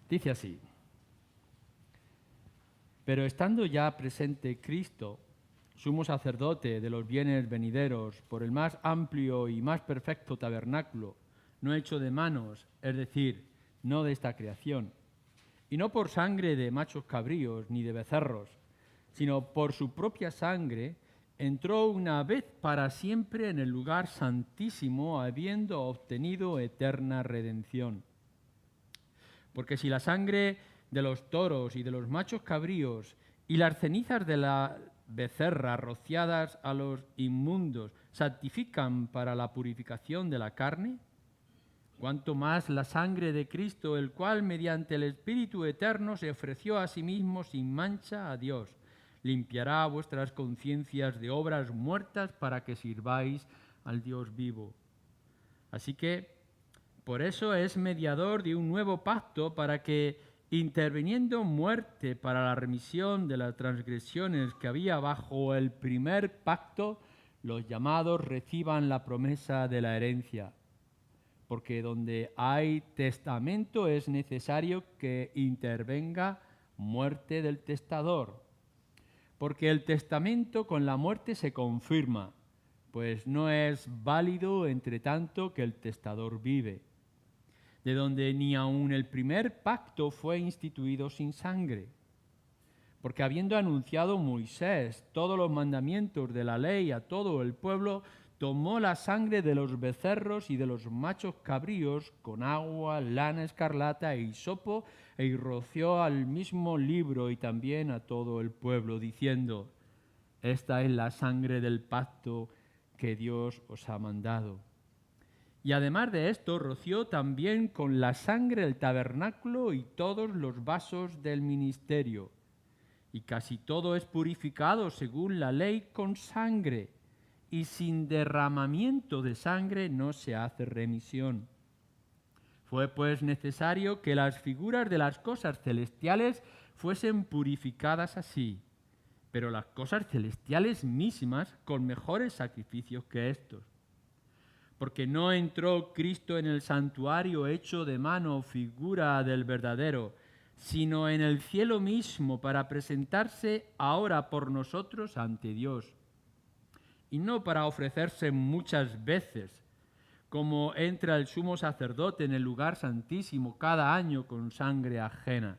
Dice así: pero estando ya presente Cristo, sumo sacerdote de los bienes venideros, por el más amplio y más perfecto tabernáculo, no hecho de manos, es decir, no de esta creación, y no por sangre de machos cabríos ni de becerros, sino por su propia sangre, entró una vez para siempre en el lugar santísimo, habiendo obtenido eterna redención. Porque si la sangre de los toros y de los machos cabríos y las cenizas de la becerra rociadas a los inmundos santifican para la purificación de la carne, cuanto más la sangre de Cristo, el cual mediante el Espíritu Eterno se ofreció a sí mismo sin mancha a Dios, limpiará vuestras conciencias de obras muertas para que sirváis al Dios vivo. Así que, por eso es mediador de un nuevo pacto, para que, interviniendo muerte para la remisión de las transgresiones que había bajo el primer pacto, los llamados reciban la promesa de la herencia. Porque donde hay testamento es necesario que intervenga muerte del testador. Porque el testamento con la muerte se confirma, pues no es válido entre tanto que el testador vive. De donde ni aun el primer pacto fue instituido sin sangre. Porque habiendo anunciado Moisés todos los mandamientos de la ley a todo el pueblo, tomó la sangre de los becerros y de los machos cabríos con agua, lana escarlata e hisopo, e roció al mismo libro y también a todo el pueblo, diciendo: esta es la sangre del pacto que Dios os ha mandado. Y además de esto, roció también con la sangre el tabernáculo y todos los vasos del ministerio. Y casi todo es purificado según la ley con sangre, y sin derramamiento de sangre no se hace remisión. Fue pues necesario que las figuras de las cosas celestiales fuesen purificadas así, pero las cosas celestiales mismas con mejores sacrificios que estos. Porque no entró Cristo en el santuario hecho de mano, figura del verdadero, sino en el cielo mismo, para presentarse ahora por nosotros ante Dios. Y no para ofrecerse muchas veces, como entra el sumo sacerdote en el lugar santísimo cada año con sangre ajena.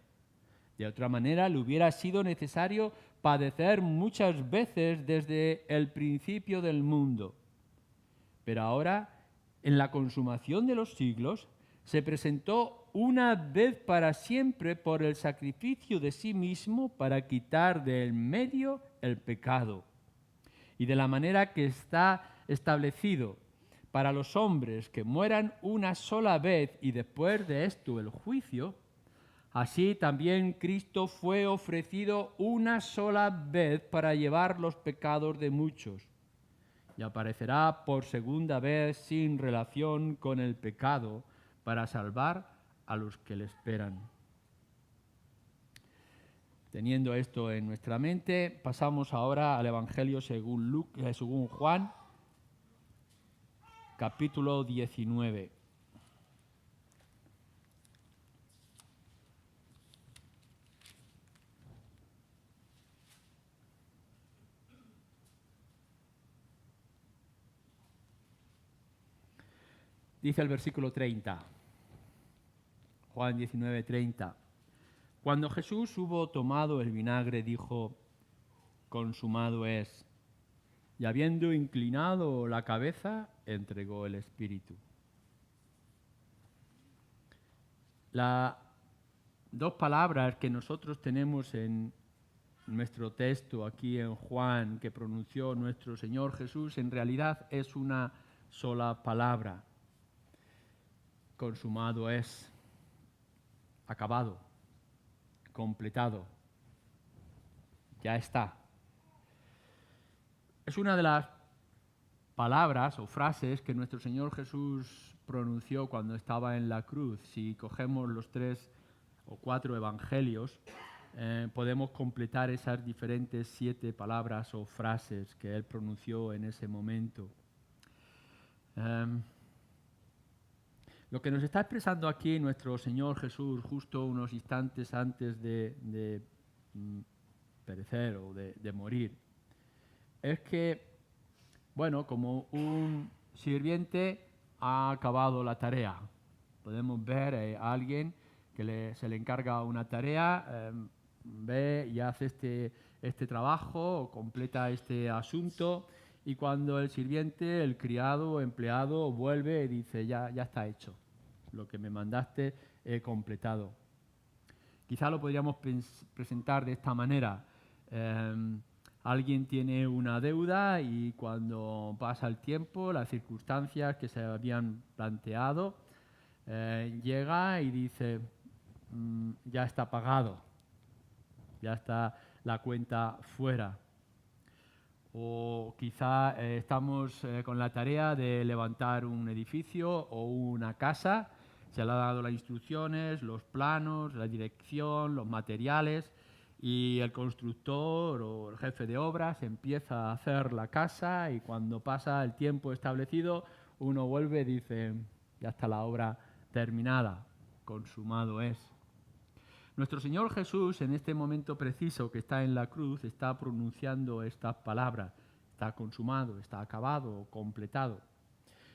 De otra manera, le hubiera sido necesario padecer muchas veces desde el principio del mundo. Pero ahora, en la consumación de los siglos, se presentó una vez para siempre por el sacrificio de sí mismo para quitar de en medio el pecado. Y de la manera que está establecido para los hombres que mueran una sola vez y después de esto el juicio, así también Cristo fue ofrecido una sola vez para llevar los pecados de muchos. Y aparecerá por segunda vez sin relación con el pecado para salvar a los que le esperan. Teniendo esto en nuestra mente, pasamos ahora al Evangelio según Juan, capítulo 19. Dice el versículo 30, Juan 19, 30. Cuando Jesús hubo tomado el vinagre, dijo: consumado es. Y habiendo inclinado la cabeza, entregó el espíritu. Las dos palabras que nosotros tenemos en nuestro texto aquí en Juan, que pronunció nuestro Señor Jesús, en realidad es una sola palabra. Consumado es, acabado, completado, ya está. Es una de las palabras o frases que nuestro Señor Jesús pronunció cuando estaba en la cruz. Si cogemos los 3 o 4 evangelios, podemos completar esas diferentes 7 palabras o frases que Él pronunció en ese momento. Lo que nos está expresando aquí nuestro Señor Jesús justo unos instantes antes de perecer o de morir, es que, bueno, como un sirviente ha acabado la tarea. Podemos ver a alguien que se le encarga una tarea, ve y hace este trabajo o completa este asunto, y cuando el sirviente, el criado o empleado vuelve y dice, ya está hecho, lo que me mandaste he completado. Quizá lo podríamos presentar de esta manera. Alguien tiene una deuda y cuando pasa el tiempo, las circunstancias que se habían planteado, llega y dice, ya está pagado, ya está la cuenta fuera. O quizá estamos con la tarea de levantar un edificio o una casa, se le ha dado las instrucciones, los planos, la dirección, los materiales, y el constructor o el jefe de obras empieza a hacer la casa, y cuando pasa el tiempo establecido uno vuelve y dice, ya está la obra terminada, consumado es. Nuestro Señor Jesús, en este momento preciso que está en la cruz, está pronunciando estas palabras. Está consumado, está acabado, completado.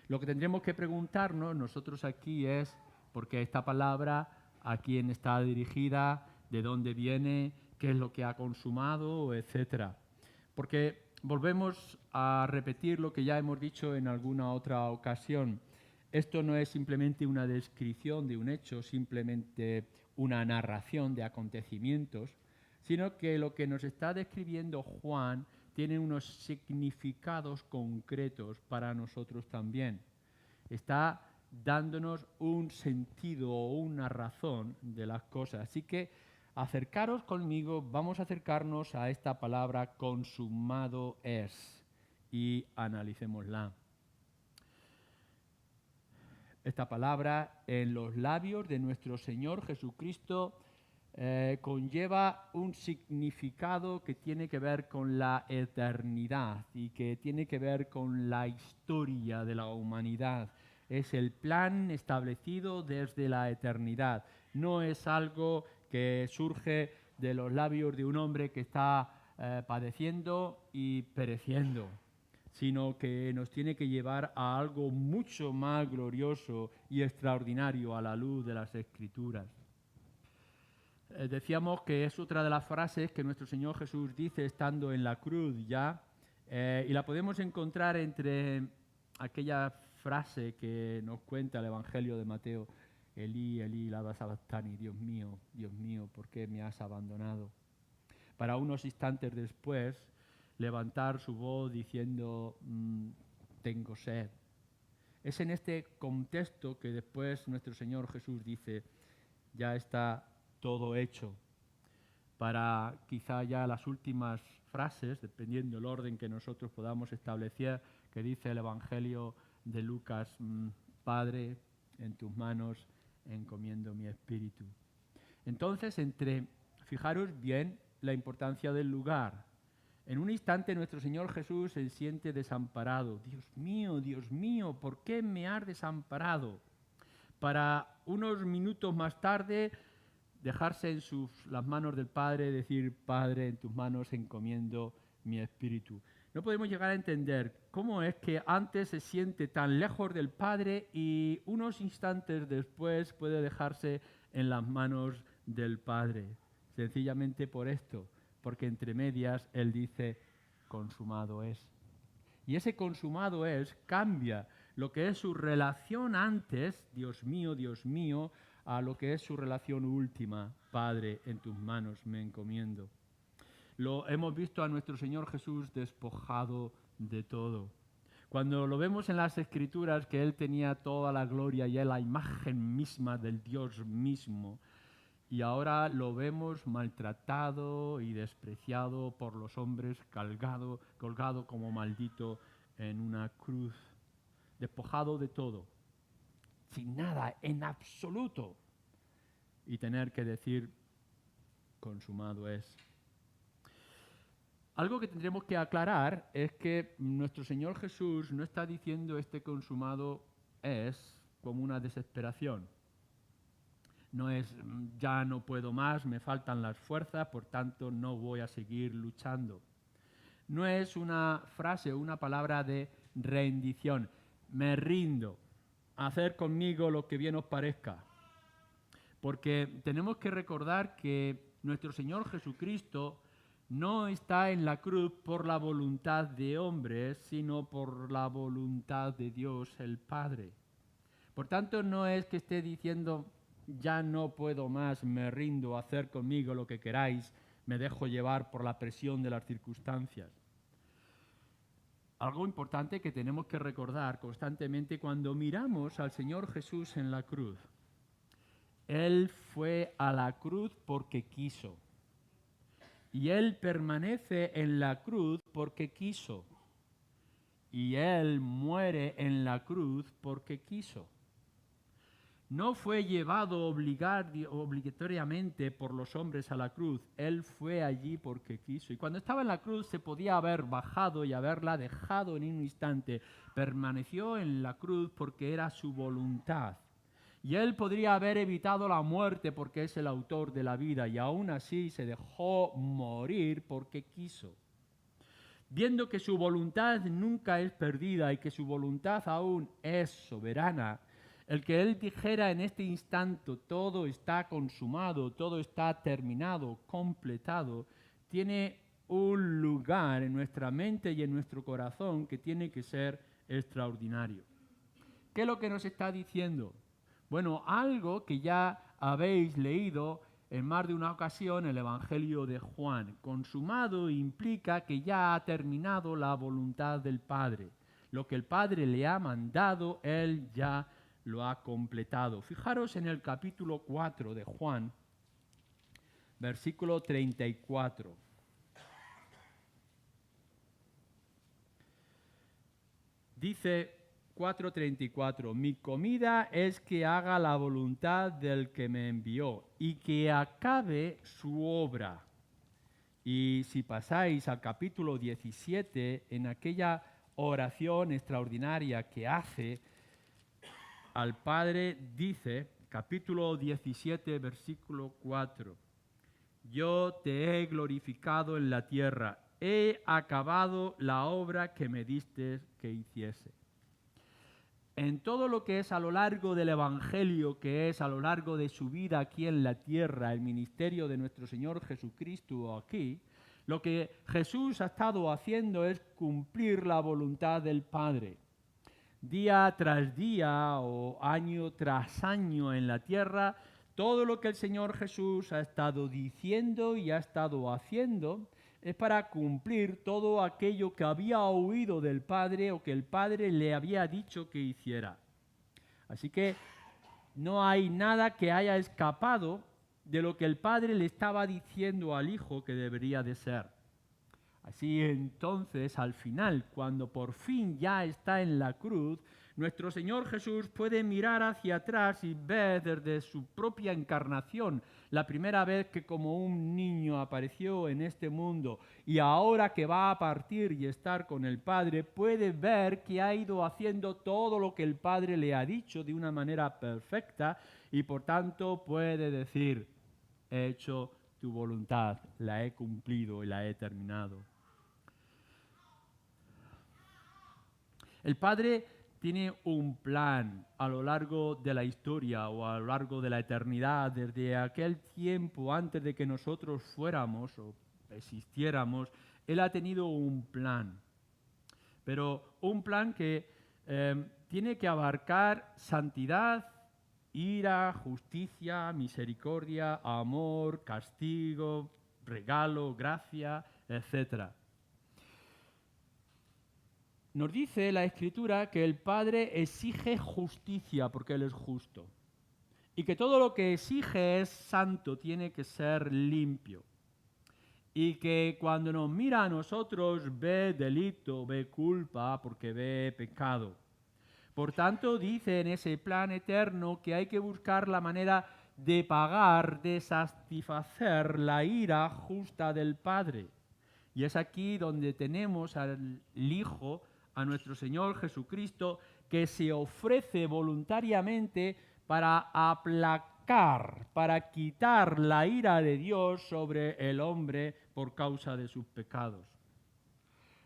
Lo que tendremos que preguntarnos nosotros aquí es por qué esta palabra, a quién está dirigida, de dónde viene, qué es lo que ha consumado, etc. Porque volvemos a repetir lo que ya hemos dicho en alguna otra ocasión. Esto no es simplemente una descripción de un hecho, simplemente una narración de acontecimientos, sino que lo que nos está describiendo Juan tiene unos significados concretos para nosotros también. Está dándonos un sentido o una razón de las cosas. Así que acercaros conmigo, vamos a acercarnos a esta palabra consumado es y analicémosla. Esta palabra en los labios de nuestro Señor Jesucristo conlleva un significado que tiene que ver con la eternidad y que tiene que ver con la historia de la humanidad. Es el plan establecido desde la eternidad. No es algo que surge de los labios de un hombre que está padeciendo y pereciendo, sino que nos tiene que llevar a algo mucho más glorioso y extraordinario a la luz de las Escrituras. Decíamos que es otra de las frases que nuestro Señor Jesús dice estando en la cruz ya, y la podemos encontrar entre aquella frase que nos cuenta el Evangelio de Mateo, Elí, Elí, lama sabactani, Dios mío, ¿por qué me has abandonado? Para unos instantes después levantar su voz diciendo, tengo sed. Es en este contexto que después nuestro Señor Jesús dice, ya está todo hecho. Para quizá ya las últimas frases, dependiendo del orden que nosotros podamos establecer, que dice el Evangelio de Lucas, Padre, en tus manos encomiendo mi espíritu. Entonces, fijaros bien la importancia del lugar. En un instante nuestro Señor Jesús se siente desamparado. Dios mío, ¿por qué me has desamparado? Para unos minutos más tarde dejarse en las manos del Padre, decir, Padre, en tus manos encomiendo mi espíritu. No podemos llegar a entender cómo es que antes se siente tan lejos del Padre y unos instantes después puede dejarse en las manos del Padre. Sencillamente por esto, porque entre medias Él dice, consumado es. Y ese consumado es cambia lo que es su relación antes, Dios mío, a lo que es su relación última, Padre, en tus manos me encomiendo. Lo hemos visto a nuestro Señor Jesús despojado de todo. Cuando lo vemos en las Escrituras que Él tenía toda la gloria y la imagen misma del Dios mismo, y ahora lo vemos maltratado y despreciado por los hombres, colgado como maldito en una cruz, despojado de todo, sin nada, en absoluto, y tener que decir, consumado es. Algo que tendremos que aclarar es que nuestro Señor Jesús no está diciendo este consumado es como una desesperación. No es ya no puedo más, me faltan las fuerzas, por tanto no voy a seguir luchando. No es una frase o una palabra de rendición. Me rindo. Hacer conmigo lo que bien os parezca. Porque tenemos que recordar que nuestro Señor Jesucristo no está en la cruz por la voluntad de hombres, sino por la voluntad de Dios el Padre. Por tanto, no es que esté diciendo, ya no puedo más, me rindo, hacer conmigo lo que queráis, me dejo llevar por la presión de las circunstancias. Algo importante que tenemos que recordar constantemente cuando miramos al Señor Jesús en la cruz. Él fue a la cruz porque quiso. Y Él permanece en la cruz porque quiso. Y Él muere en la cruz porque quiso. No fue llevado obligatoriamente por los hombres a la cruz. Él fue allí porque quiso. Y cuando estaba en la cruz se podía haber bajado y haberla dejado en un instante. Permaneció en la cruz porque era su voluntad. Y Él podría haber evitado la muerte porque es el autor de la vida. Y aún así se dejó morir porque quiso. Viendo que su voluntad nunca es perdida y que su voluntad aún es soberana, el que Él dijera en este instante, todo está consumado, todo está terminado, completado, tiene un lugar en nuestra mente y en nuestro corazón que tiene que ser extraordinario. ¿Qué es lo que nos está diciendo? Bueno, algo que ya habéis leído en más de una ocasión en el Evangelio de Juan. Consumado implica que ya ha terminado la voluntad del Padre. Lo que el Padre le ha mandado, Él ya lo ha completado. Fijaros en el capítulo 4 de Juan, versículo 34. Dice 4:34, mi comida es que haga la voluntad del que me envió y que acabe su obra. Y si pasáis al capítulo 17, en aquella oración extraordinaria que hace al Padre, dice, capítulo 17, versículo 4, yo te he glorificado en la tierra, he acabado la obra que me diste que hiciese. En todo lo que es a lo largo del Evangelio, que es a lo largo de su vida aquí en la tierra, el ministerio de nuestro Señor Jesucristo aquí, lo que Jesús ha estado haciendo es cumplir la voluntad del Padre. Día tras día o año tras año en la tierra, todo lo que el Señor Jesús ha estado diciendo y ha estado haciendo es para cumplir todo aquello que había oído del Padre o que el Padre le había dicho que hiciera. Así que no hay nada que haya escapado de lo que el Padre le estaba diciendo al Hijo que debería de ser. Así entonces, al final, cuando por fin ya está en la cruz, nuestro Señor Jesús puede mirar hacia atrás y ver desde su propia encarnación, la primera vez que como un niño apareció en este mundo y ahora que va a partir y estar con el Padre, puede ver que ha ido haciendo todo lo que el Padre le ha dicho de una manera perfecta y por tanto puede decir, he hecho tu voluntad, la he cumplido y la he terminado. El Padre tiene un plan a lo largo de la historia o a lo largo de la eternidad, desde aquel tiempo antes de que nosotros fuéramos o existiéramos, Él ha tenido un plan. Pero un plan que tiene que abarcar santidad, ira, justicia, misericordia, amor, castigo, regalo, gracia, etcétera. Nos dice la Escritura que el Padre exige justicia porque Él es justo. Y que todo lo que exige es santo, tiene que ser limpio. Y que cuando nos mira a nosotros ve delito, ve culpa, porque ve pecado. Por tanto, dice en ese plan eterno que hay que buscar la manera de pagar, de satisfacer la ira justa del Padre. Y es aquí donde tenemos al Hijo, a nuestro Señor Jesucristo, que se ofrece voluntariamente para aplacar, para quitar la ira de Dios sobre el hombre por causa de sus pecados.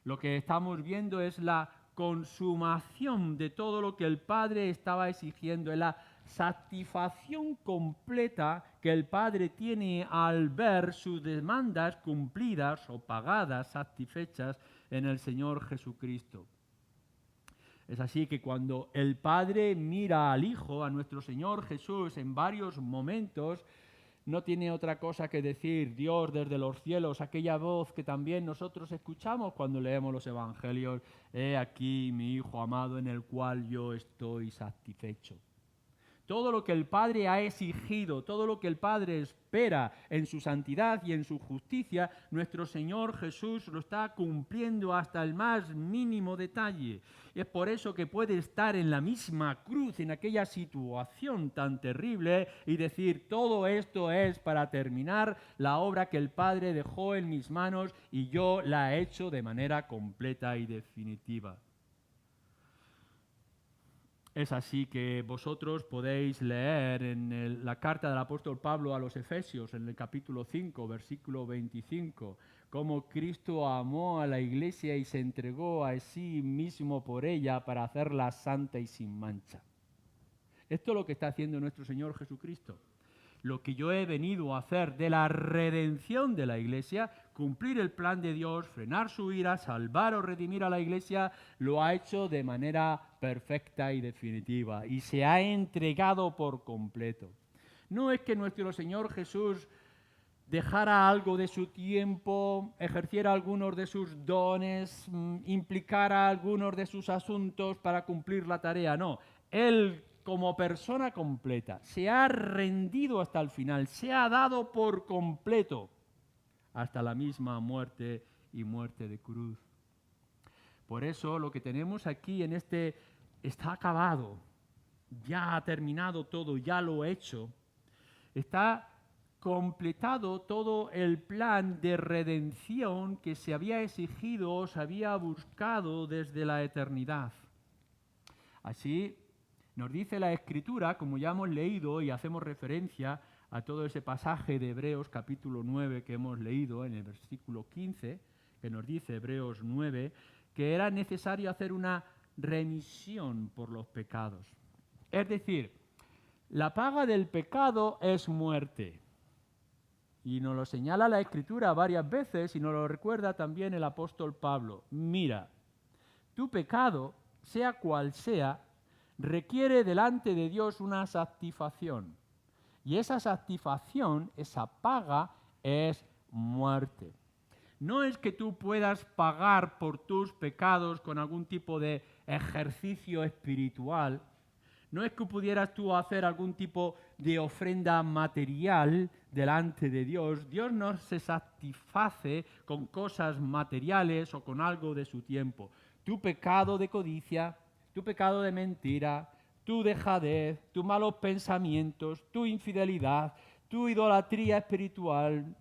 Lo que estamos viendo es la consumación de todo lo que el Padre estaba exigiendo, es la satisfacción completa que el Padre tiene al ver sus demandas cumplidas o pagadas, satisfechas en el Señor Jesucristo. Es así que cuando el Padre mira al Hijo, a nuestro Señor Jesús, en varios momentos, no tiene otra cosa que decir, Dios desde los cielos, aquella voz que también nosotros escuchamos cuando leemos los Evangelios, he aquí mi Hijo amado en el cual yo estoy satisfecho. Todo lo que el Padre ha exigido, todo lo que el Padre espera en su santidad y en su justicia, nuestro Señor Jesús lo está cumpliendo hasta el más mínimo detalle. Es por eso que puede estar en la misma cruz, en aquella situación tan terrible, y decir, todo esto es para terminar la obra que el Padre dejó en mis manos y yo la he hecho de manera completa y definitiva. Es así que vosotros podéis leer en la carta del apóstol Pablo a los Efesios, en el capítulo 5, versículo 25, cómo Cristo amó a la iglesia y se entregó a sí mismo por ella para hacerla santa y sin mancha. Esto es lo que está haciendo nuestro Señor Jesucristo. Lo que yo he venido a hacer de la redención de la iglesia, cumplir el plan de Dios, frenar su ira, salvar o redimir a la iglesia, lo ha hecho de manera perfecta y definitiva y se ha entregado por completo. No es que nuestro Señor Jesús dejara algo de su tiempo, ejerciera algunos de sus dones, implicara algunos de sus asuntos para cumplir la tarea, no. Él, como persona completa, se ha rendido hasta el final, se ha dado por completo hasta la misma muerte y muerte de cruz. Por eso lo que tenemos aquí en está acabado, ya ha terminado todo, ya lo he hecho, está completado todo el plan de redención que se había exigido, se había buscado desde la eternidad. Así nos dice la Escritura, como ya hemos leído y hacemos referencia a todo ese pasaje de Hebreos capítulo 9 que hemos leído en el versículo 15, que nos dice Hebreos 9, que era necesario hacer una remisión por los pecados. Es decir, la paga del pecado es muerte. Y nos lo señala la Escritura varias veces y nos lo recuerda también el apóstol Pablo. Mira, tu pecado, sea cual sea, requiere delante de Dios una satisfacción. Y esa satisfacción, esa paga, es muerte. No es que tú puedas pagar por tus pecados con algún tipo de ejercicio espiritual. No es que pudieras tú hacer algún tipo de ofrenda material delante de Dios. Dios no se satisface con cosas materiales o con algo de su tiempo. Tu pecado de codicia, tu pecado de mentira, tu dejadez, tus malos pensamientos, tu infidelidad, tu idolatría espiritual,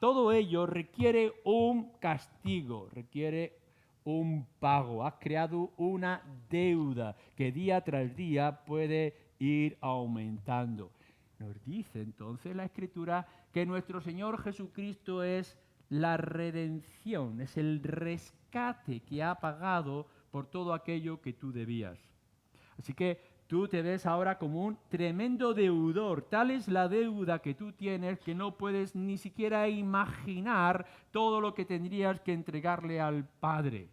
todo ello requiere un castigo, requiere un pago. Has creado una deuda que día tras día puede ir aumentando. Nos dice entonces la Escritura que nuestro Señor Jesucristo es la redención, es el rescate que ha pagado por todo aquello que tú debías. Así que tú te ves ahora como un tremendo deudor. Tal es la deuda que tú tienes que no puedes ni siquiera imaginar todo lo que tendrías que entregarle al Padre.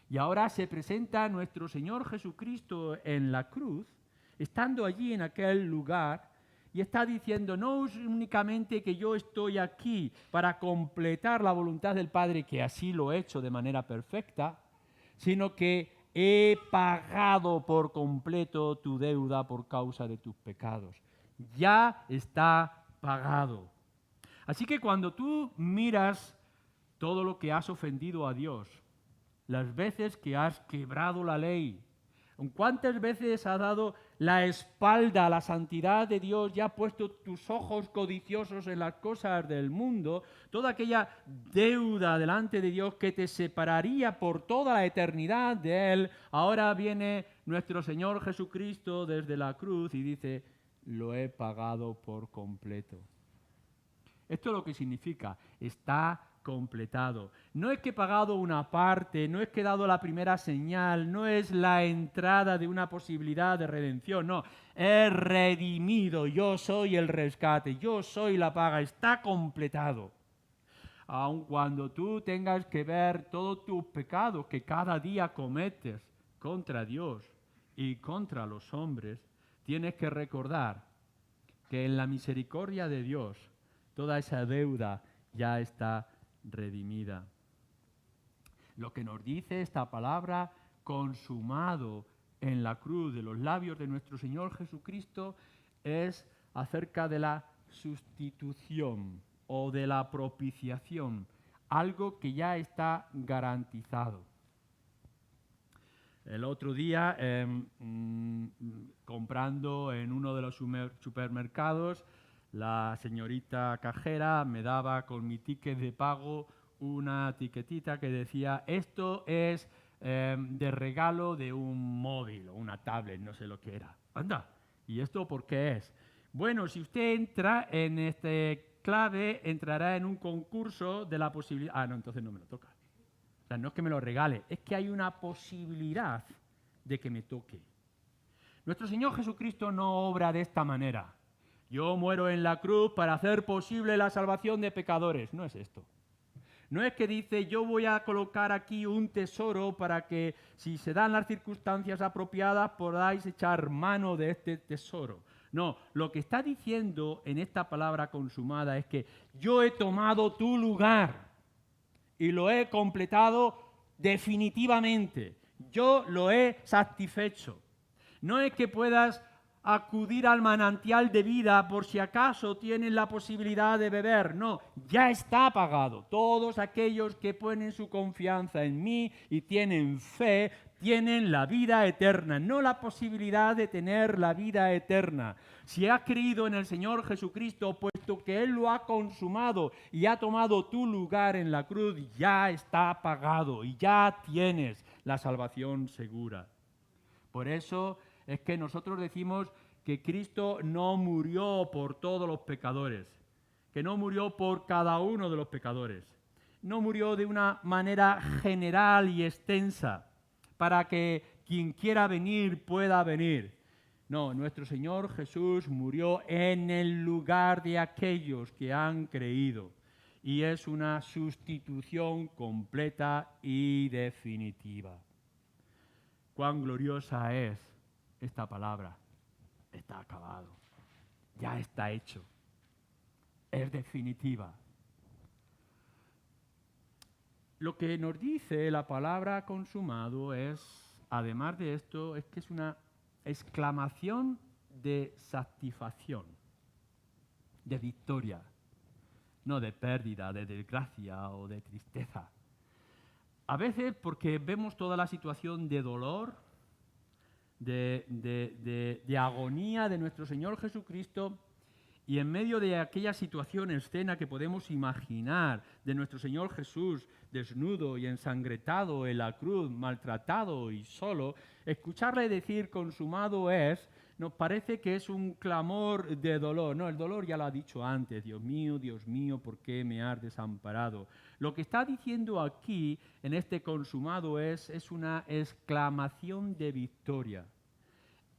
Y ahora se presenta nuestro Señor Jesucristo en la cruz, estando allí en aquel lugar, y está diciendo, no es únicamente que yo estoy aquí para completar la voluntad del Padre, que así lo he hecho de manera perfecta, sino que he pagado por completo tu deuda por causa de tus pecados. Ya está pagado. Así que cuando tú miras todo lo que has ofendido a Dios, las veces que has quebrado la ley, ¿Cuántas veces has dado la espalda a la santidad de Dios y has puesto tus ojos codiciosos en las cosas del mundo? Toda aquella deuda delante de Dios que te separaría por toda la eternidad de Él. Ahora viene nuestro Señor Jesucristo desde la cruz y dice, lo he pagado por completo. Esto es lo que significa, está completado. No es que he pagado una parte, no es que he dado la primera señal, no es la entrada de una posibilidad de redención, no, he redimido, yo soy el rescate, yo soy la paga, está completado. Aun cuando tú tengas que ver todos tus pecados que cada día cometes contra Dios y contra los hombres, tienes que recordar que en la misericordia de Dios toda esa deuda ya está redimida. Lo que nos dice esta palabra consumado en la cruz de los labios de nuestro Señor Jesucristo es acerca de la sustitución o de la propiciación, algo que ya está garantizado. El otro día, comprando en uno de los supermercados, la señorita cajera me daba con mi ticket de pago una etiquetita que decía, esto es de regalo de un móvil o una tablet, no sé lo que era. Anda, ¿y esto por qué es? Bueno, si usted entra en este clave, entrará en un concurso de la posibilidad... Ah, no, entonces no me lo toca. O sea, no es que me lo regale, es que hay una posibilidad de que me toque. Nuestro Señor Jesucristo no obra de esta manera. Yo muero en la cruz para hacer posible la salvación de pecadores. No es esto. No es que dice, yo voy a colocar aquí un tesoro para que, si se dan las circunstancias apropiadas, podáis echar mano de este tesoro. No, lo que está diciendo en esta palabra consumada es que yo he tomado tu lugar y lo he completado definitivamente. Yo lo he satisfecho. No es que puedas acudir al manantial de vida por si acaso tienes la posibilidad de beber. No, ya está pagado. Todos aquellos que ponen su confianza en mí y tienen fe, tienen la vida eterna, no la posibilidad de tener la vida eterna. Si has creído en el Señor Jesucristo, puesto que Él lo ha consumado y ha tomado tu lugar en la cruz, ya está pagado y ya tienes la salvación segura. Por eso es que nosotros decimos que Cristo no murió por todos los pecadores, que no murió por cada uno de los pecadores, no murió de una manera general y extensa para que quien quiera venir pueda venir. No, nuestro Señor Jesús murió en el lugar de aquellos que han creído y es una sustitución completa y definitiva. Cuán gloriosa es esta palabra. Está acabado, ya está hecho, es definitiva. Lo que nos dice la palabra consumado es, además de esto, es que es una exclamación de satisfacción, de victoria, no de pérdida, de desgracia o de tristeza. A veces porque vemos toda la situación de dolor, de agonía de nuestro Señor Jesucristo, y en medio de aquella situación, escena que podemos imaginar de nuestro Señor Jesús desnudo y ensangretado en la cruz, maltratado y solo, escucharle decir consumado es, nos parece que es un clamor de dolor. No, el dolor ya lo ha dicho antes, Dios mío, ¿por qué me has desamparado? Lo que está diciendo aquí, en este consumado, es una exclamación de victoria.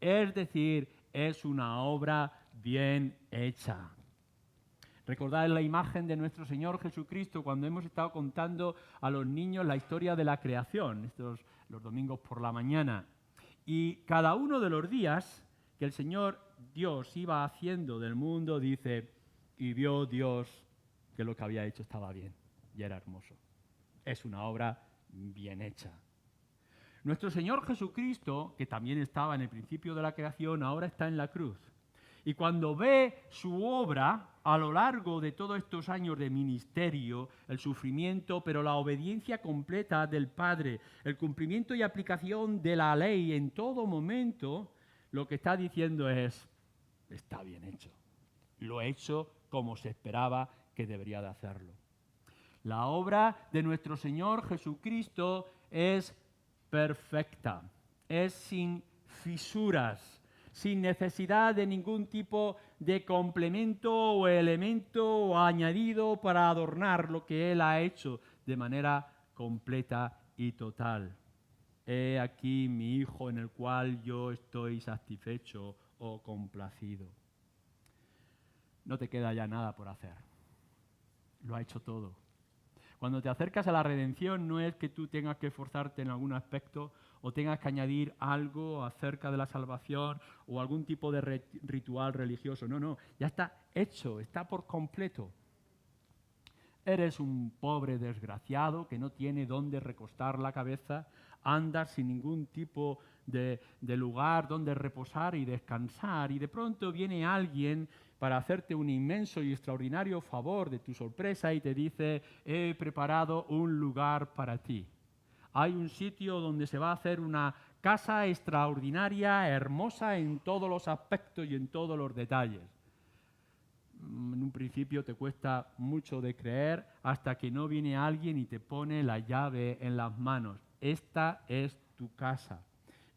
Es decir, es una obra bien hecha. Recordad la imagen de nuestro Señor Jesucristo cuando hemos estado contando a los niños la historia de la creación, los domingos por la mañana. Y cada uno de los días que el Señor Dios iba haciendo del mundo, dice, y vio Dios que lo que había hecho estaba bien y era hermoso. Es una obra bien hecha. Nuestro Señor Jesucristo, que también estaba en el principio de la creación, ahora está en la cruz. Y cuando ve su obra, a lo largo de todos estos años de ministerio, el sufrimiento, pero la obediencia completa del Padre, el cumplimiento y aplicación de la ley en todo momento, lo que está diciendo es, está bien hecho. Lo he hecho como se esperaba que debería de hacerlo. La obra de nuestro Señor Jesucristo es perfecta, es sin fisuras, sin necesidad de ningún tipo de complemento o elemento o añadido para adornar lo que Él ha hecho de manera completa y total. He aquí mi Hijo en el cual yo estoy satisfecho o complacido. No te queda ya nada por hacer. Lo ha hecho todo. Cuando te acercas a la redención no es que tú tengas que esforzarte en algún aspecto o tengas que añadir algo acerca de la salvación o algún tipo de ritual religioso. No, ya está hecho, está por completo. Eres un pobre desgraciado que no tiene dónde recostar la cabeza, andas sin ningún tipo de lugar donde reposar y descansar, y de pronto viene alguien para hacerte un inmenso y extraordinario favor de tu sorpresa y te dice, he preparado un lugar para ti. Hay un sitio donde se va a hacer una casa extraordinaria, hermosa en todos los aspectos y en todos los detalles. En un principio te cuesta mucho de creer hasta que no viene alguien y te pone la llave en las manos. Esta es tu casa.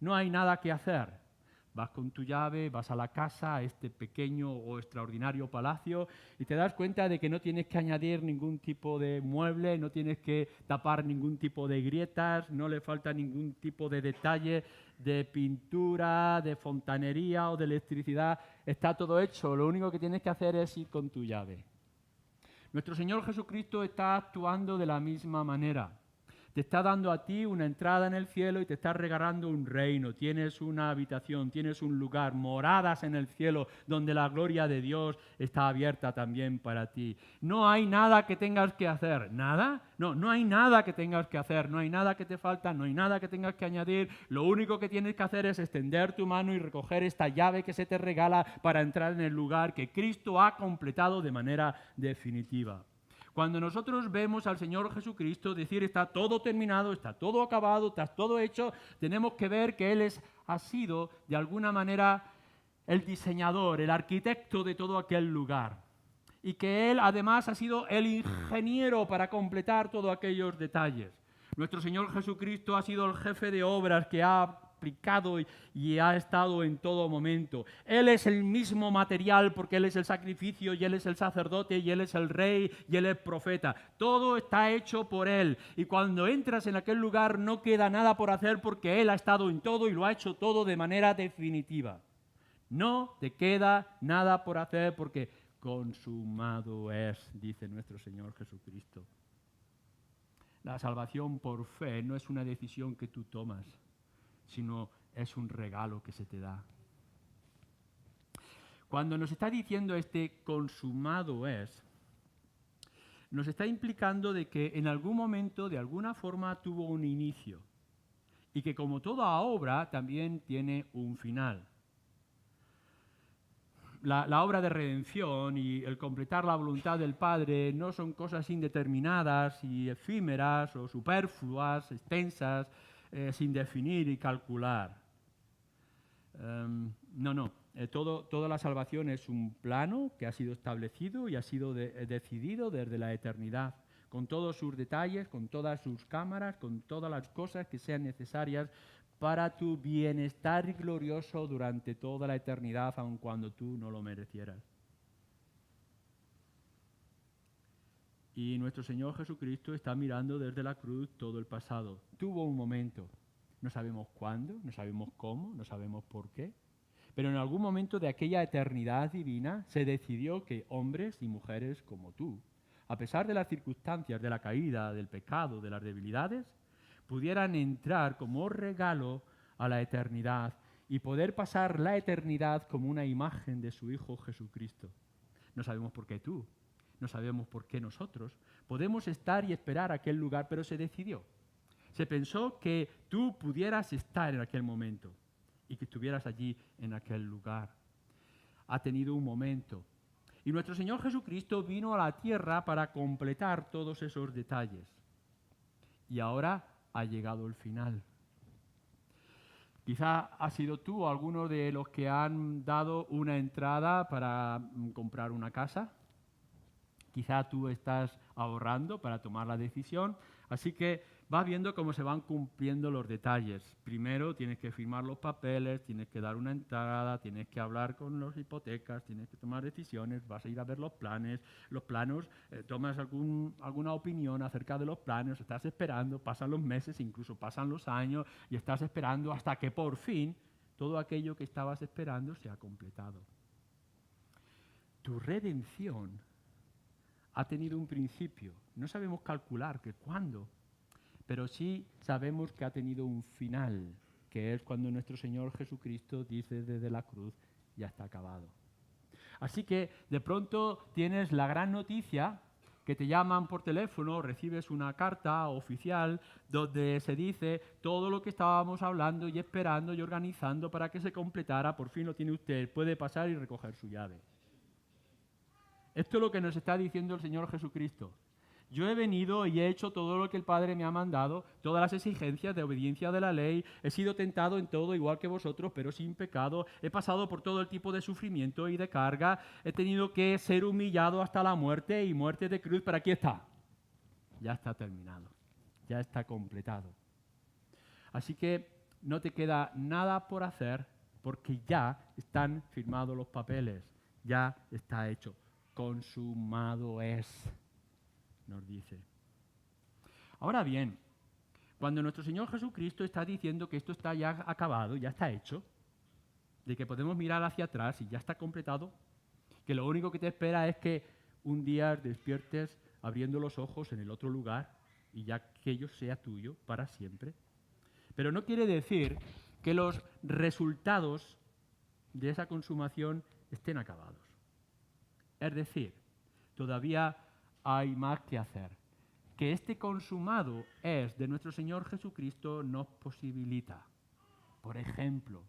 No hay nada que hacer. Vas con tu llave, vas a la casa, a este pequeño o extraordinario palacio y te das cuenta de que no tienes que añadir ningún tipo de mueble, no tienes que tapar ningún tipo de grietas, no le falta ningún tipo de detalle de pintura, de fontanería o de electricidad. Está todo hecho, lo único que tienes que hacer es ir con tu llave. Nuestro Señor Jesucristo está actuando de la misma manera. Te está dando a ti una entrada en el cielo y te está regalando un reino. Tienes una habitación, tienes un lugar, moradas en el cielo donde la gloria de Dios está abierta también para ti. No hay nada que tengas que hacer. ¿Nada? No hay nada que tengas que hacer. No hay nada que te falta, no hay nada que tengas que añadir. Lo único que tienes que hacer es extender tu mano y recoger esta llave que se te regala para entrar en el lugar que Cristo ha completado de manera definitiva. Cuando nosotros vemos al Señor Jesucristo decir está todo terminado, está todo acabado, está todo hecho, tenemos que ver que Él ha sido de alguna manera el diseñador, el arquitecto de todo aquel lugar. Y que Él además ha sido el ingeniero para completar todos aquellos detalles. Nuestro Señor Jesucristo ha sido el jefe de obras que ha aplicado y ha estado en todo momento. Él es el mismo material porque Él es el sacrificio y Él es el sacerdote y Él es el rey y Él es profeta. Todo está hecho por Él. Y cuando entras en aquel lugar no queda nada por hacer porque Él ha estado en todo y lo ha hecho todo de manera definitiva. No te queda nada por hacer porque consumado es, dice nuestro Señor Jesucristo. La salvación por fe no es una decisión que tú tomas, sino es un regalo que se te da. Cuando nos está diciendo este consumado es, nos está implicando de que en algún momento, de alguna forma, tuvo un inicio y que como toda obra también tiene un final. La obra de redención y el completar la voluntad del Padre no son cosas indeterminadas y efímeras o superfluas, extensas, sin definir y calcular. Toda la salvación es un plano que ha sido establecido y ha sido decidido desde la eternidad, con todos sus detalles, con todas sus cámaras, con todas las cosas que sean necesarias para tu bienestar glorioso durante toda la eternidad, aun cuando tú no lo merecieras. Y nuestro Señor Jesucristo está mirando desde la cruz todo el pasado. Tuvo un momento, no sabemos cuándo, no sabemos cómo, no sabemos por qué, pero en algún momento de aquella eternidad divina se decidió que hombres y mujeres como tú, a pesar de las circunstancias de la caída, del pecado, de las debilidades, pudieran entrar como regalo a la eternidad y poder pasar la eternidad como una imagen de su Hijo Jesucristo. No sabemos por qué tú, no sabemos por qué nosotros. Podemos estar y esperar aquel lugar, pero se decidió. Se pensó que tú pudieras estar en aquel momento y que estuvieras allí en aquel lugar. Ha tenido un momento. Y nuestro Señor Jesucristo vino a la tierra para completar todos esos detalles. Y ahora ha llegado el final. Quizá has sido tú o alguno de los que han dado una entrada para comprar una casa. Quizá tú estás ahorrando para tomar la decisión. Así que vas viendo cómo se van cumpliendo los detalles. Primero tienes que firmar los papeles, tienes que dar una entrada, tienes que hablar con las hipotecas, tienes que tomar decisiones, vas a ir a ver los planos, tomas alguna opinión acerca de los planos, estás esperando, pasan los meses, incluso pasan los años y estás esperando hasta que por fin todo aquello que estabas esperando se ha completado. Tu redención ha tenido un principio. No sabemos calcular que cuándo, pero sí sabemos que ha tenido un final, que es cuando nuestro Señor Jesucristo dice desde la cruz, ya está acabado. Así que de pronto tienes la gran noticia que te llaman por teléfono, recibes una carta oficial donde se dice todo lo que estábamos hablando y esperando y organizando para que se completara, por fin lo tiene usted, puede pasar y recoger su llave. Esto es lo que nos está diciendo el Señor Jesucristo. Yo he venido y he hecho todo lo que el Padre me ha mandado, todas las exigencias de obediencia de la ley, he sido tentado en todo igual que vosotros, pero sin pecado, he pasado por todo el tipo de sufrimiento y de carga, he tenido que ser humillado hasta la muerte y muerte de cruz, pero aquí está. Ya está terminado, ya está completado. Así que no te queda nada por hacer porque ya están firmados los papeles, ya está hecho. Consumado es, nos dice. Ahora bien, cuando nuestro Señor Jesucristo está diciendo que esto está ya acabado, ya está hecho, de que podemos mirar hacia atrás y ya está completado, que lo único que te espera es que un día despiertes abriendo los ojos en el otro lugar y ya aquello sea tuyo para siempre. Pero no quiere decir que los resultados de esa consumación estén acabados. Es decir, todavía hay más que hacer. Que este consumado es de nuestro Señor Jesucristo nos posibilita. Por ejemplo,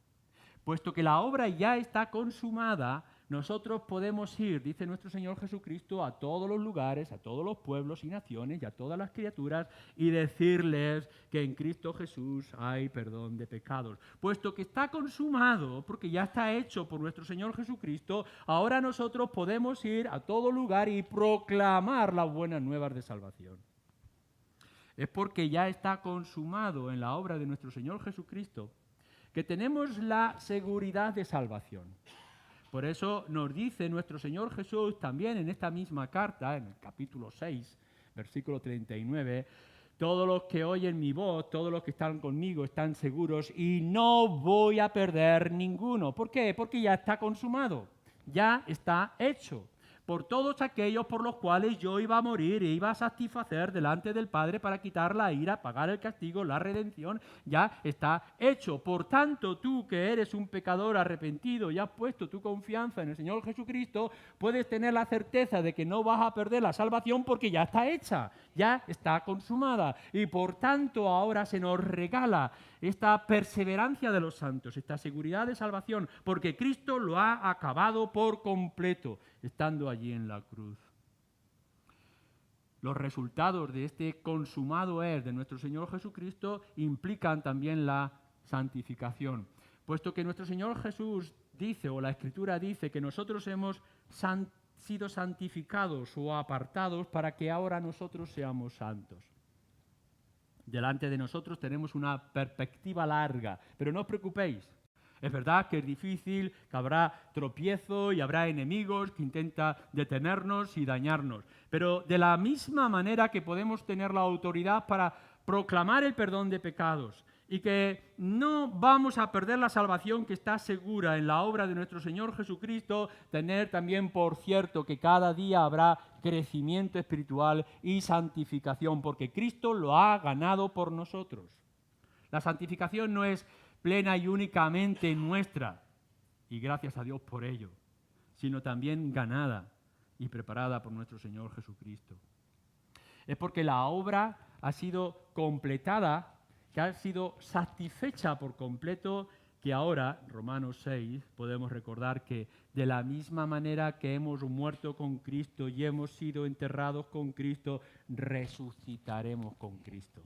puesto que la obra ya está consumada, nosotros podemos ir, dice nuestro Señor Jesucristo, a todos los lugares, a todos los pueblos y naciones y a todas las criaturas y decirles que en Cristo Jesús hay perdón de pecados. Puesto que está consumado, porque ya está hecho por nuestro Señor Jesucristo, ahora nosotros podemos ir a todo lugar y proclamar las buenas nuevas de salvación. Es porque ya está consumado en la obra de nuestro Señor Jesucristo que tenemos la seguridad de salvación. Por eso nos dice nuestro Señor Jesús también en esta misma carta, en el capítulo 6, versículo 39, todos los que oyen mi voz, todos los que están conmigo están seguros y no voy a perder ninguno. ¿Por qué? Porque ya está consumado, ya está hecho. Por todos aquellos por los cuales yo iba a morir e iba a satisfacer delante del Padre para quitar la ira, pagar el castigo, la redención, ya está hecho. Por tanto, tú que eres un pecador arrepentido y has puesto tu confianza en el Señor Jesucristo, puedes tener la certeza de que no vas a perder la salvación porque ya está hecha, ya está consumada. Y por tanto, ahora se nos regala esta perseverancia de los santos, esta seguridad de salvación, porque Cristo lo ha acabado por completo, estando allí en la cruz. Los resultados de este consumado es de nuestro Señor Jesucristo implican también la santificación, puesto que nuestro Señor Jesús dice, o la Escritura dice, que nosotros hemos sido santificados o apartados para que ahora nosotros seamos santos. Delante de nosotros tenemos una perspectiva larga, pero no os preocupéis. Es verdad que es difícil, que habrá tropiezo y habrá enemigos que intentan detenernos y dañarnos. Pero de la misma manera que podemos tener la autoridad para proclamar el perdón de pecados y que no vamos a perder la salvación que está segura en la obra de nuestro Señor Jesucristo, tener también por cierto que cada día habrá crecimiento espiritual y santificación, porque Cristo lo ha ganado por nosotros. La santificación no es plena y únicamente nuestra, y gracias a Dios por ello, sino también ganada y preparada por nuestro Señor Jesucristo. Es porque la obra ha sido completada, que ha sido satisfecha por completo, que ahora, Romanos 6, podemos recordar que de la misma manera que hemos muerto con Cristo y hemos sido enterrados con Cristo, resucitaremos con Cristo.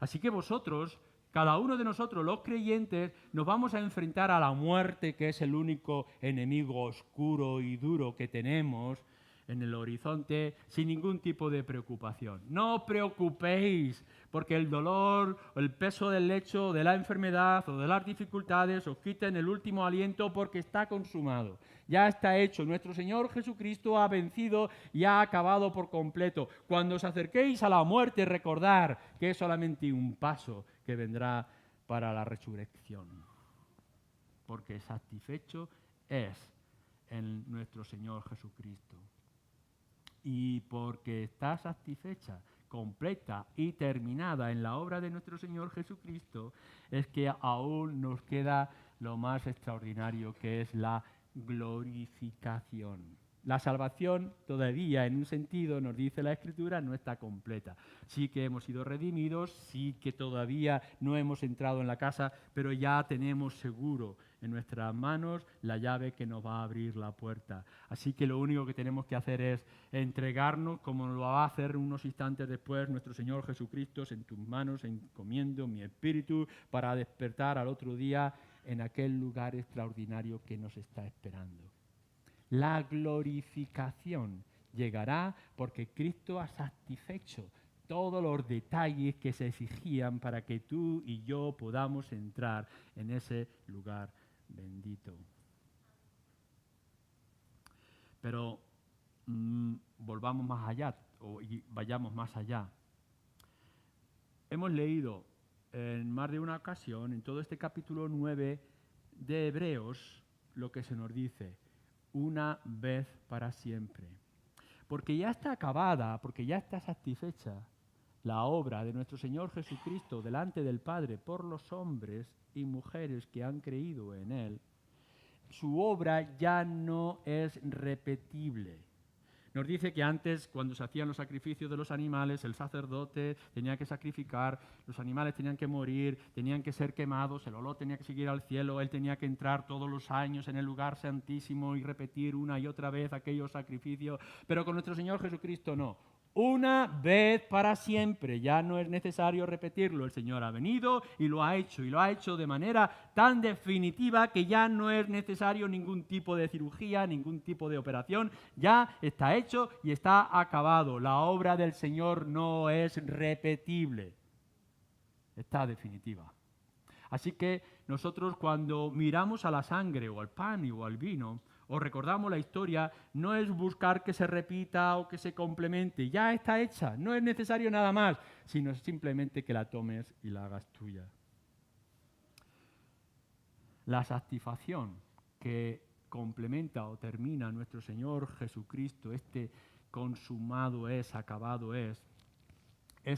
Así que vosotros, cada uno de nosotros, los creyentes, nos vamos a enfrentar a la muerte, que es el único enemigo oscuro y duro que tenemos en el horizonte, sin ningún tipo de preocupación. No os preocupéis, porque el dolor, o el peso del lecho, de la enfermedad o de las dificultades os quiten el último aliento, porque está consumado. Ya está hecho. Nuestro Señor Jesucristo ha vencido y ha acabado por completo. Cuando os acerquéis a la muerte, recordad que es solamente un paso que vendrá para la resurrección. Porque satisfecho es en nuestro Señor Jesucristo. Y porque está satisfecha, completa y terminada en la obra de nuestro Señor Jesucristo, es que aún nos queda lo más extraordinario, que es la glorificación. La salvación todavía, en un sentido, nos dice la Escritura, no está completa. Sí que hemos sido redimidos, sí que todavía no hemos entrado en la casa, pero ya tenemos seguro en nuestras manos la llave que nos va a abrir la puerta. Así que lo único que tenemos que hacer es entregarnos, como lo va a hacer unos instantes después nuestro Señor Jesucristo: en tus manos encomiendo mi espíritu, para despertar al otro día en aquel lugar extraordinario que nos está esperando. La glorificación llegará porque Cristo ha satisfecho todos los detalles que se exigían para que tú y yo podamos entrar en ese lugar bendito. Pero volvamos más allá, y vayamos más allá. Hemos leído en más de una ocasión, en todo este capítulo 9 de Hebreos, lo que se nos dice: una vez para siempre. Porque ya está acabada, porque ya está satisfecha la obra de nuestro Señor Jesucristo delante del Padre por los hombres y mujeres que han creído en Él. Su obra ya no es repetible. Nos dice que antes, cuando se hacían los sacrificios de los animales, el sacerdote tenía que sacrificar, los animales tenían que morir, tenían que ser quemados, el olor tenía que seguir al cielo, él tenía que entrar todos los años en el lugar santísimo y repetir una y otra vez aquellos sacrificios. Pero con nuestro Señor Jesucristo no. Una vez para siempre, ya no es necesario repetirlo. El Señor ha venido y lo ha hecho de manera tan definitiva que ya no es necesario ningún tipo de cirugía, ningún tipo de operación. Ya está hecho y está acabado. La obra del Señor no es repetible, está definitiva. Así que nosotros, cuando miramos a la sangre o al pan o al vino, o recordamos la historia, no es buscar que se repita o que se complemente. Ya está hecha, no es necesario nada más, sino simplemente que la tomes y la hagas tuya. La satisfacción que complementa o termina nuestro Señor Jesucristo, este consumado es, acabado es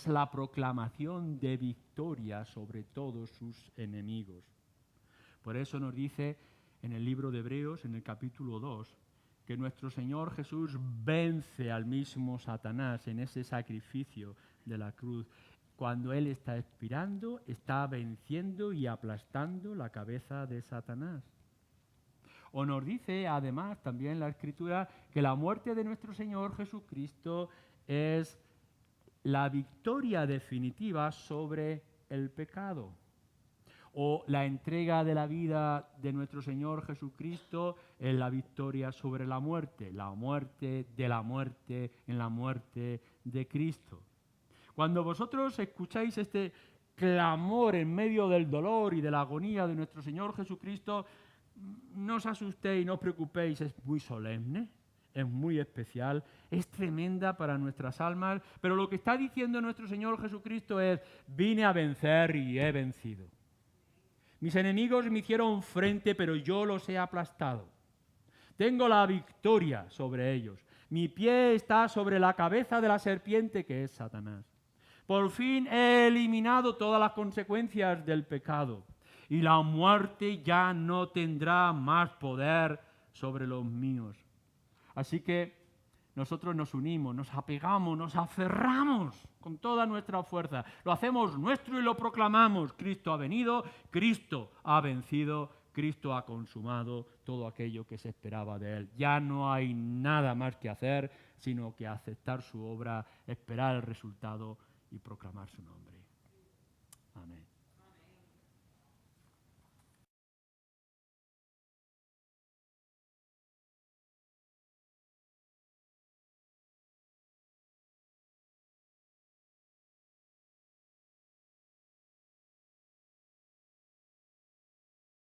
la proclamación de victoria sobre todos sus enemigos. Por eso nos dice en el libro de Hebreos, en el capítulo 2, que nuestro Señor Jesús vence al mismo Satanás en ese sacrificio de la cruz. Cuando Él está expirando, está venciendo y aplastando la cabeza de Satanás. O nos dice además también la Escritura que la muerte de nuestro Señor Jesucristo es la victoria definitiva sobre el pecado. O la entrega de la vida de nuestro Señor Jesucristo es la victoria sobre la muerte de la muerte en la muerte de Cristo. Cuando vosotros escucháis este clamor en medio del dolor y de la agonía de nuestro Señor Jesucristo, no os asustéis, no os preocupéis, es muy solemne, es muy especial, es tremenda para nuestras almas, pero lo que está diciendo nuestro Señor Jesucristo es: vine a vencer y he vencido. Mis enemigos me hicieron frente, pero yo los he aplastado. Tengo la victoria sobre ellos. Mi pie está sobre la cabeza de la serpiente, que es Satanás. Por fin he eliminado todas las consecuencias del pecado. Y la muerte ya no tendrá más poder sobre los míos. Así que nosotros nos unimos, nos apegamos, nos aferramos con toda nuestra fuerza. Lo hacemos nuestro y lo proclamamos. Cristo ha venido, Cristo ha vencido, Cristo ha consumado todo aquello que se esperaba de Él. Ya no hay nada más que hacer, sino que aceptar su obra, esperar el resultado y proclamar su nombre. Amén.